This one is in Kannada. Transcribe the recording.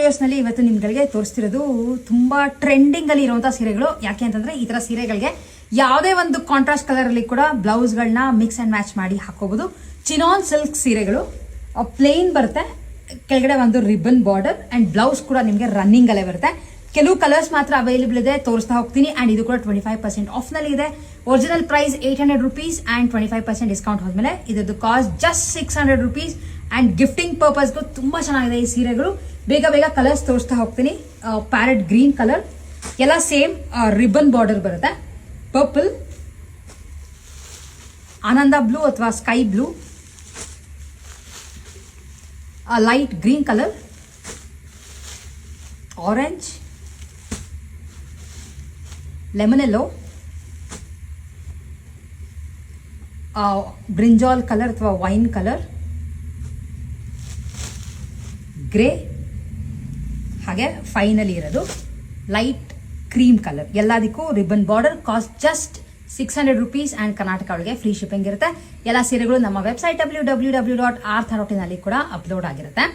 ವಿಡಿಯೋಸ್ನಲ್ಲಿ ಇವತ್ತು ನಿಮ್ಗಳಿಗೆ ತೋರಿಸ್ತಿರೋದು ತುಂಬಾ ಟ್ರೆಂಡಿಂಗ್ ಅಲ್ಲಿ ಇರುವಂತಹ ಸೀರೆಗಳು. ಯಾಕೆ ಅಂತಂದ್ರೆ ಈ ತರ ಸೀರೆಗಳಿಗೆ ಯಾವುದೇ ಒಂದು ಕಾಂಟ್ರಾಸ್ಟ್ ಕಲರ್ ಅಲ್ಲಿ ಕೂಡ ಬ್ಲೌಸ್ಗಳನ್ನ ಮಿಕ್ಸ್ ಅಂಡ್ ಮ್ಯಾಚ್ ಮಾಡಿ ಹಾಕೋಬಹುದು. ಚಿನಾನ್ ಸಿಲ್ಕ್ ಸೀರೆಗಳು ಪ್ಲೇನ್ ಬರುತ್ತೆ, ಕೆಳಗಡೆ ಒಂದು ರಿಬ್ಬನ್ ಬಾರ್ಡರ್ ಅಂಡ್ ಬ್ಲೌಸ್ ಕೂಡ ನಿಮಗೆ ರನ್ನಿಂಗ್ ಅಲ್ಲೇ ಬರುತ್ತೆ. ಕೆಲವು ಕಲರ್ಸ್ ಮಾತ್ರ ಅವೈಲೇಬಲ್ ಇದೆ, ತೋರಿಸ್ತಾ ಹೋಗ್ತೀನಿ. ಅಂಡ್ ಇದು ಕೂಡ 25% ಆಫ್ ನಲ್ಲಿ ಇದೆ. Original price 800 rupees and 25% discount ಹೋದ್ಮೇಲೆ ಇದರದ್ದು cost just 600 rupees. And gifting ಪರ್ಪಸ್ಗೂ ತುಂಬಾ ಚೆನ್ನಾಗಿದೆ ಈ ಸೀರೆಗಳು. ಬೇಗ ಬೇಗ ಕಲರ್ಸ್ ತೋರಿಸ್ತಾ ಹೋಗ್ತೀನಿ. ಪ್ಯಾರೆಟ್ ಗ್ರೀನ್ ಕಲರ್, ಎಲ್ಲ ಸೇಮ್ ರಿಬ್ಬನ್ ಬಾರ್ಡರ್ ಬರುತ್ತೆ. ಪರ್ಪಲ್, ಆನಂದ ಬ್ಲೂ ಅಥವಾ sky blue, light green colour, orange, lemon yellow, brinjal colour ಅಥವಾ ವೈನ್ ಕಲರ್, ಗ್ರೇ, ಹಾಗೆ ಫೈನಲಿ ಇರೋದು ಲೈಟ್ ಕ್ರೀಮ್ ಕಲರ್. ಎಲ್ಲದಕ್ಕೂ ribbon border. Cost just 600 rupees and Karnataka ಒಳಗೆ ಫ್ರೀ ಶಿಪ್ಪಿಂಗ್ ಇರುತ್ತೆ. ಎಲ್ಲ ಸೀರೆಗಳು ನಮ್ಮ ವೆಬ್ಸೈಟ್ www.artha.in ಅಲ್ಲಿ ಕೂಡ ಅಪ್ಲೋಡ್ ಆಗಿರುತ್ತೆ.